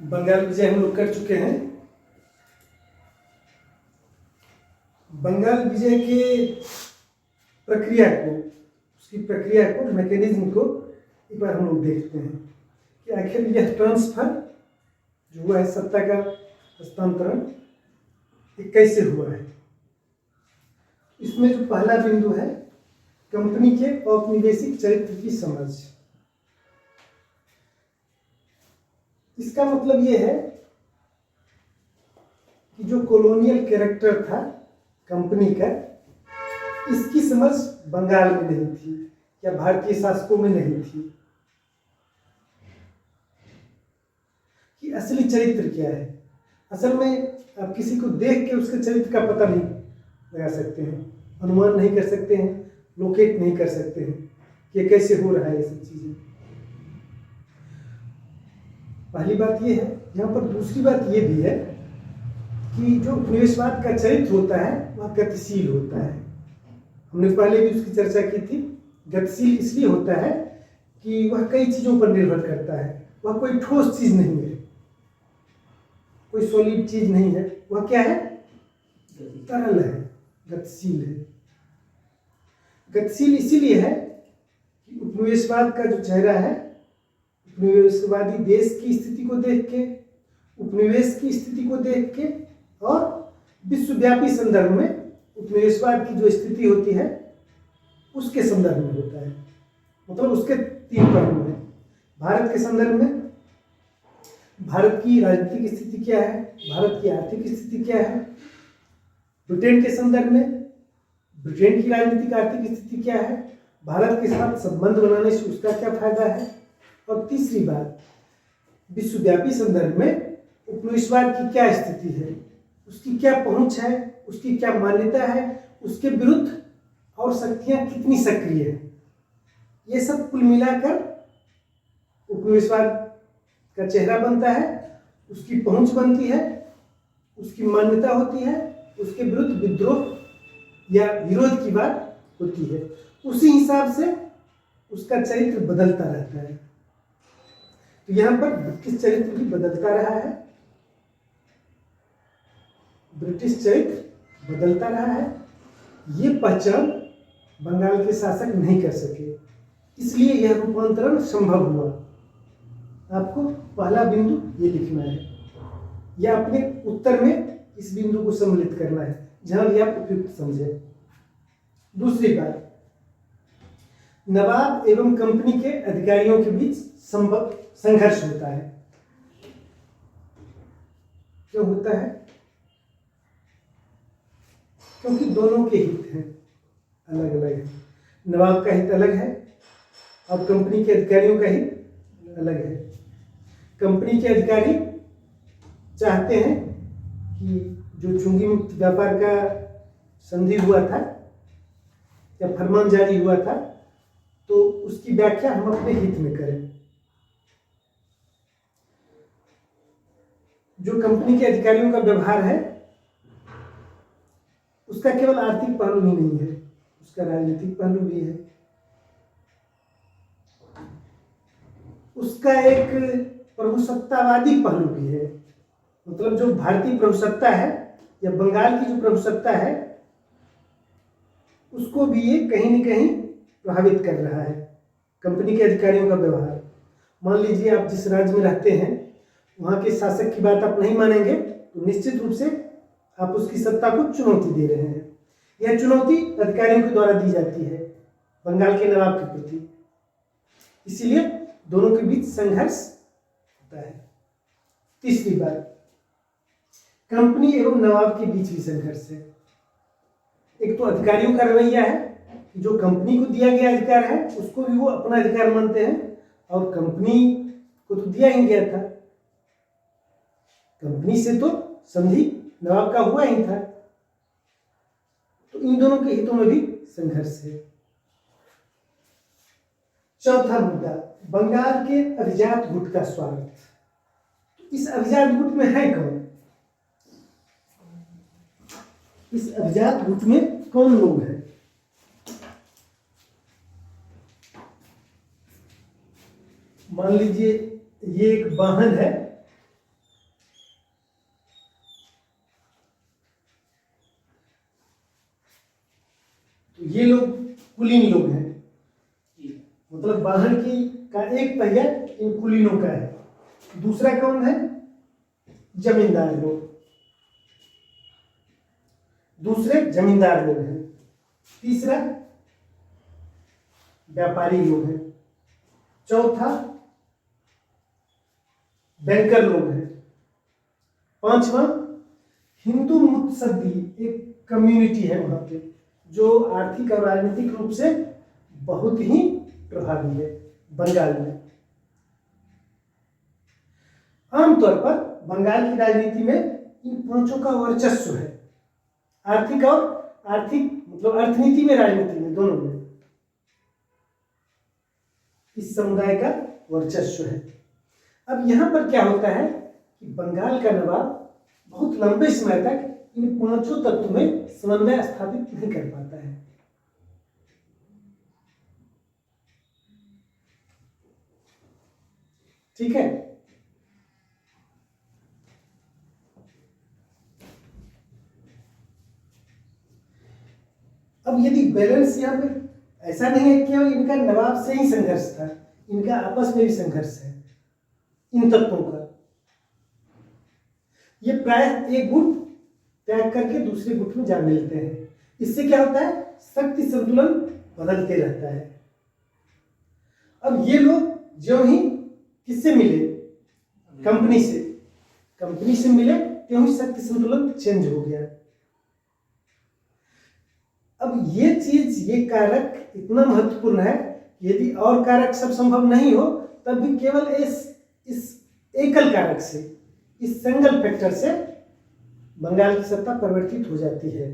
बंगाल विजय हम लोग कर चुके हैं। बंगाल विजय के प्रक्रिया को, उसकी प्रक्रिया को, मैकेनिज्म को एक बार हम लोग देखते हैं कि आखिर यह ट्रांसफर जो हुआ है, सत्ता का हस्तांतरण, ये कैसे हुआ है। इसमें जो पहला बिंदु है, कंपनी के औपनिवेशिक चरित्र की समझ। इसका मतलब ये है कि जो कॉलोनियल कैरेक्टर था कंपनी का, इसकी समझ बंगाल में नहीं थी या भारतीय शासकों में नहीं थी कि असली चरित्र क्या है। असल में आप किसी को देख के उसके चरित्र का पता नहीं लगा सकते हैं, अनुमान नहीं कर सकते हैं, लोकेट नहीं कर सकते हैं कि ये कैसे हो रहा है। ये सब चीजें पहली बात ये है। यहाँ पर दूसरी बात ये भी है कि जो उपनिवेशवाद का चरित्र होता है वह गतिशील होता है। हमने पहले भी उसकी चर्चा की थी। गतिशील इसलिए होता है कि वह कई चीजों पर निर्भर करता है। वह कोई ठोस चीज नहीं है, कोई सॉलिड चीज नहीं है। वह क्या है? तरल है, गतिशील है। गतिशील इसीलिए है कि उपनिवेशवाद का जो चेहरा है, उपनिवेशवादी देश की स्थिति को देख के, उपनिवेश की स्थिति को देख के और विश्वव्यापी संदर्भ में उपनिवेशवाद की जो स्थिति होती है उसके संदर्भ में होता है। मतलब उसके तीन पहलू हैं। भारत के संदर्भ में भारत की राजनीतिक स्थिति क्या है, भारत की आर्थिक स्थिति क्या है। ब्रिटेन के संदर्भ में ब्रिटेन की राजनीतिक आर्थिक स्थिति क्या है, भारत के साथ संबंध बनाने से उसका क्या फायदा है। और तीसरी बात, विश्वव्यापी संदर्भ में उपनिवेशवाद की क्या स्थिति है, उसकी क्या पहुंच है, उसकी क्या मान्यता है, उसके विरुद्ध और शक्तियां कितनी सक्रिय है। ये सब कुल मिलाकर उपनिवेशवाद का चेहरा बनता है, उसकी पहुंच बनती है, उसकी मान्यता होती है, उसके विरुद्ध विद्रोह या विरोध की बात होती है। उसी हिसाब से उसका चरित्र बदलता रहता है। तो यहाँ पर ब्रिटिश चरित्र भी बदलता रहा है, ब्रिटिश चरित्र बदलता रहा है। ये पहचान बंगाल के शासक नहीं कर सके, इसलिए यह रूपांतरण संभव हुआ। आपको पहला बिंदु ये लिखना है या अपने उत्तर में इस बिंदु को सम्मिलित करना है जहां भी आप उपयुक्त समझे। दूसरी बात, नवाब एवं कंपनी के अधिकारियों के बीच संघर्ष होता है। क्यों होता है? क्योंकि दोनों के हित हैं, अलग अलग है। नवाब का हित अलग है और कंपनी के अधिकारियों का हित अलग है। कंपनी के अधिकारी चाहते हैं कि जो चुंगी मुक्त व्यापार का संधि हुआ था या फरमान जारी हुआ था, तो उसकी व्याख्या हम अपने हित में करें। जो कंपनी के अधिकारियों का व्यवहार है उसका केवल आर्थिक पहलू ही नहीं है, उसका राजनीतिक पहलू भी है। उसका एक प्रभुसत्तावादी पहलू भी है। मतलब जो भारतीय प्रभुसत्ता है या बंगाल की जो प्रभुसत्ता है, उसको भी ये कहीं न कहीं प्रभावित कर रहा है। कंपनी के अधिकारियों का व्यवहार, मान लीजिए आप जिस राज्य में रहते हैं वहां के शासक की बात आप नहीं मानेंगे तो निश्चित रूप से आप उसकी सत्ता को चुनौती दे रहे हैं। यह चुनौती अधिकारियों के द्वारा दी जाती है बंगाल के नवाब के प्रति। इसीलिए दोनों के बीच संघर्ष होता है। तीसरी बात, कंपनी एवं नवाब के बीच भी संघर्ष है। एक तो अधिकारियों का रवैया है, जो कंपनी को दिया गया अधिकार है उसको भी वो अपना अधिकार मानते हैं, और कंपनी को तो दिया ही गया था, कंपनी से तो संधि नवाब का हुआ ही था। तो इन दोनों के हितों में भी संघर्ष है। चौथा मुद्दा, बंगाल के अभिजात गुट का स्वागत। इस अभिजात गुट में है कौन? इस अभिजात गुट में कौन लोग हैं? मान लीजिए ये एक वाहन है तो ये लोग कुलीन लोग हैं, मतलब वाहन की का एक पहिया इन कुलीनों का है। दूसरा कौन है? जमींदार लोग, दूसरे जमींदार लोग हैं। तीसरा व्यापारी लोग हैं। चौथा बैंकर लोग हैं। पांचवा हिंदू मुत्सद्दी एक कम्युनिटी है वहां पे, जो आर्थिक और राजनीतिक रूप से बहुत ही प्रभावी है बंगाल में। आमतौर पर बंगाल की राजनीति में इन पांचों का वर्चस्व है, आर्थिक मतलब अर्थनीति में, राजनीति में, दोनों में इस समुदाय का वर्चस्व है। अब यहां पर क्या होता है कि बंगाल का नवाब बहुत लंबे समय तक इन पांचों तत्वों में समन्वय स्थापित नहीं कर पाता है। ठीक है, अब यदि बैलेंस यहाँ पे ऐसा नहीं है केवल इनका नवाब से ही संघर्ष था, इनका आपस में भी संघर्ष है इन तत्वों का। ये प्राय एक गुट त्याग करके दूसरे गुट में जा मिलते हैं। इससे क्या होता है? शक्ति संतुलन बदलते रहता है। अब ये लोग जो ही किससे मिले? कंपनी से मिले, त्यों ही शक्ति संतुलन चेंज हो गया। अब ये चीज, ये कारक इतना महत्वपूर्ण है, यदि और कारक सब संभव नहीं हो तब भी केवल इस एकल कारक से, इस सिंगल फैक्टर से बंगाल की सत्ता परिवर्तित हो जाती है।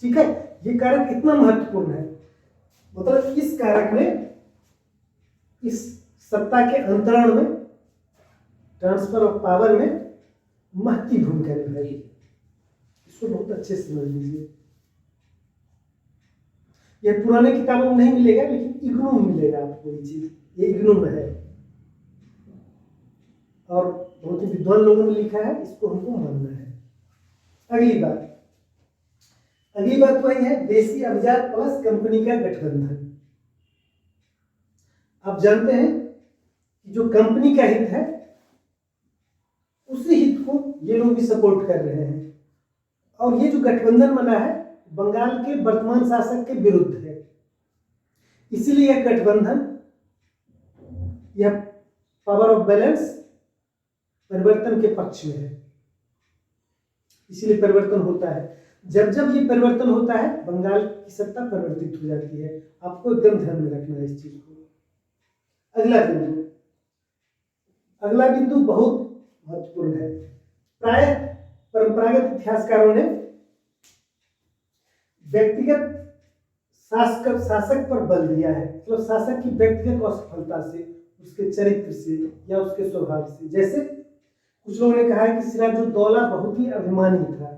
ठीक है, ये कारक इतना महत्वपूर्ण है, मतलब इस कारक ने इस सत्ता के अंतरण में, ट्रांसफर ऑफ पावर में महती भूमिका निभाई। इसको बहुत अच्छे से समझ लीजिए। यह पुराने किताबों में नहीं मिलेगा, लेकिन इग्नू में मिलेगा आपको ये चीज। ये इग्नू में है और बहुत ही विद्वान लोगों ने लिखा है, इसको हमको मानना है। अगली बात वही है, देसी अभिजात प्लस कंपनी का गठबंधन। आप जानते हैं कि जो कंपनी का हित है, उसी हित को ये लोग भी सपोर्ट कर रहे हैं। और ये जो गठबंधन बना है, बंगाल के वर्तमान शासक के विरुद्ध है। इसीलिए यह गठबंधन, यह पावर ऑफ बैलेंस परिवर्तन के पक्ष में है। इसीलिए परिवर्तन होता है। जब जब ये परिवर्तन होता है, बंगाल की सत्ता परिवर्तित हो जाती है। आपको एकदम ध्यान में रखना है इस चीज को। अगला बिंदु बहुत महत्वपूर्ण है। प्राय परंपरागत इतिहासकारों ने व्यक्तिगत शासक पर बल दिया है, मतलब शासक की व्यक्तिगत असफलता से, उसके चरित्र से या उसके स्वभाव से। जैसे कुछ लोगों ने कहा है कि सिराजुद्दौला बहुत ही अभिमानी था,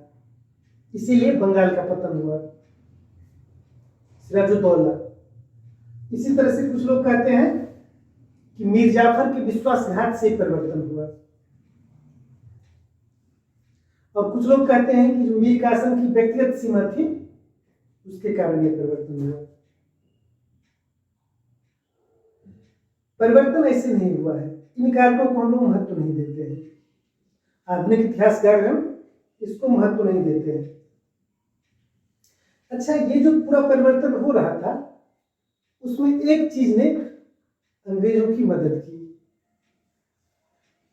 इसीलिए बंगाल का पतन हुआ, सिराजुद्दौला। इसी तरह से कुछ लोग कहते हैं कि मीर जाफर के विश्वासघात से परिवर्तन हुआ, और कुछ लोग कहते हैं कि जो मीर कासिम की व्यक्तिगत सीमा थी, उसके कारण यह परिवर्तन हुआ। परिवर्तन ऐसे नहीं हुआ है। इन कारकों को हम लोग महत्व नहीं देते हैं। आधुनिक इतिहासकार हम इसको महत्व नहीं देते हैं। अच्छा, ये जो पूरा परिवर्तन हो रहा था, उसमें एक चीज ने अंग्रेजों की मदद की।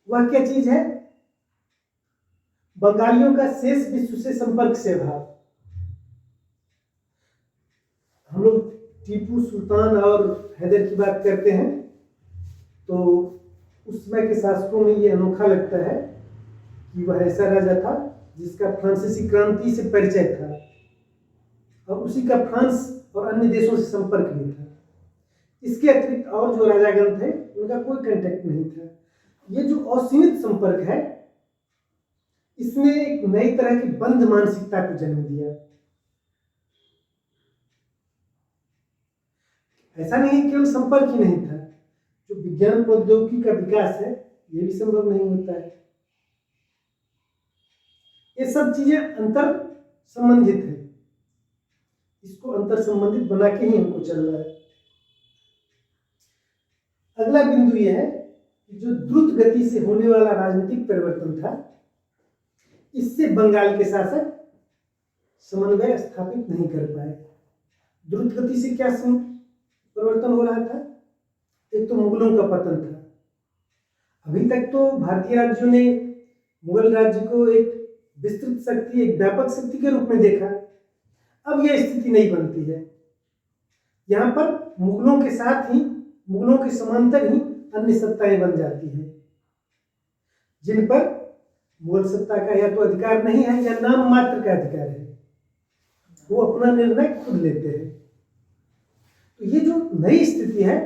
वह क्या चीज है? बंगालियों का शेष विश्व से संपर्क से अभाव। हम लोग टीपू सुल्तान और हैदर की बात करते हैं, तो उस समय के शासकों में ये अनोखा लगता है कि वह ऐसा राजा था जिसका फ्रांसीसी क्रांति से परिचय था, और उसी का फ्रांस और अन्य देशों से संपर्क भी था। इसके अतिरिक्त और जो राजागण थे, उनका कोई कांटेक्ट नहीं था। ये जो असीमित संपर्क है, इसने एक नई तरह की बंद मानसिकता को जन्म दिया। ऐसा नहीं केवल संपर्क ही नहीं था, जो विज्ञान प्रौद्योगिकी का विकास है, ये भी संभव नहीं होता है। ये सब चीजें अंतर संबंधित है। इसको अंतर संबंधित बना के ही हमको चलना है। अगला बिंदु यह है कि जो द्रुत गति से होने वाला राजनीतिक परिवर्तन था, इससे बंगाल के शासक समन्वय स्थापित नहीं कर पाए। द्रुत गति से क्या परिवर्तन हो रहा था? एक तो मुगलों का पतन था। अभी तक तो भारतीय राज्यों ने मुगल राज्य को एक विस्तृत शक्ति, एक व्यापक शक्ति के रूप में देखा। अब यह स्थिति नहीं बनती है। यहाँ पर मुगलों के साथ ही, मुगलों के समांतर ही अन्य सत्ताएं बन जाती हैं, जिन पर मुगल सत्ता का या तो अधिकार नहीं है या नाम मात्र का अधिकार है। वो अपना निर्णय खुद लेते हैं। तो ये जो नई स्थिति है,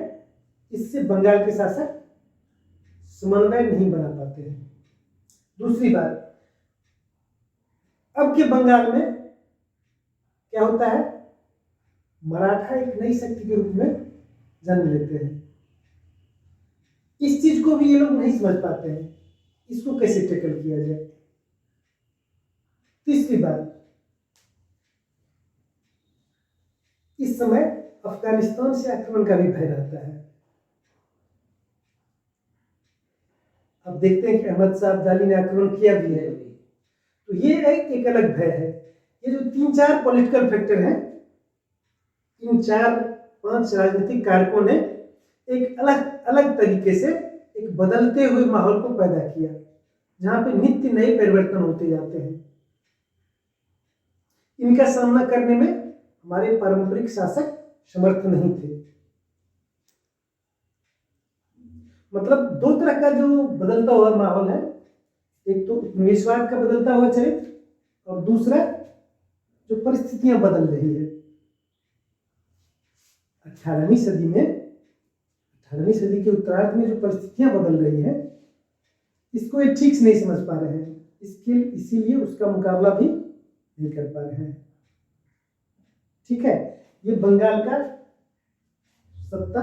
इससे बंगाल के शासक समन्वय नहीं बना पाते हैं। दूसरी बात, अब के बंगाल में क्या होता है? मराठा एक नई शक्ति के रूप में जन्म लेते हैं। इस चीज को भी ये लोग नहीं समझ पाते हैं, इसको कैसे टैकल किया जाए। तीसरी बात, इस समय अफगानिस्तान से आक्रमण का भी भय रहता है। अब देखते हैं कि अहमद शाह अब्दाली ने आक्रमण किया भी है, तो ये एक अलग भय है। ये जो 3-4 पॉलिटिकल फैक्टर हैं, इन 4-5 राजनीतिक कारकों ने एक अलग अलग तरीके से एक बदलते हुए माहौल को पैदा किया, जहां पे नित्य नए परिवर्तन होते जाते हैं। इनका सामना करने में हमारे पारंपरिक शासक समर्थ नहीं थे। मतलब दो तरह का जो बदलता हुआ माहौल है, एक तो उपनिवेशवाद का बदलता हुआ चरित्र, और दूसरा जो परिस्थितियां बदल रही है। 18वीं सदी के उत्तरार्ध में जो परिस्थितियां बदल रही है, इसको ये ठीक से नहीं समझ पा रहे हैं। इसीलिए उसका मुकाबला भी नहीं कर पा रहे हैं। ठीक है, ये बंगाल का सत्ता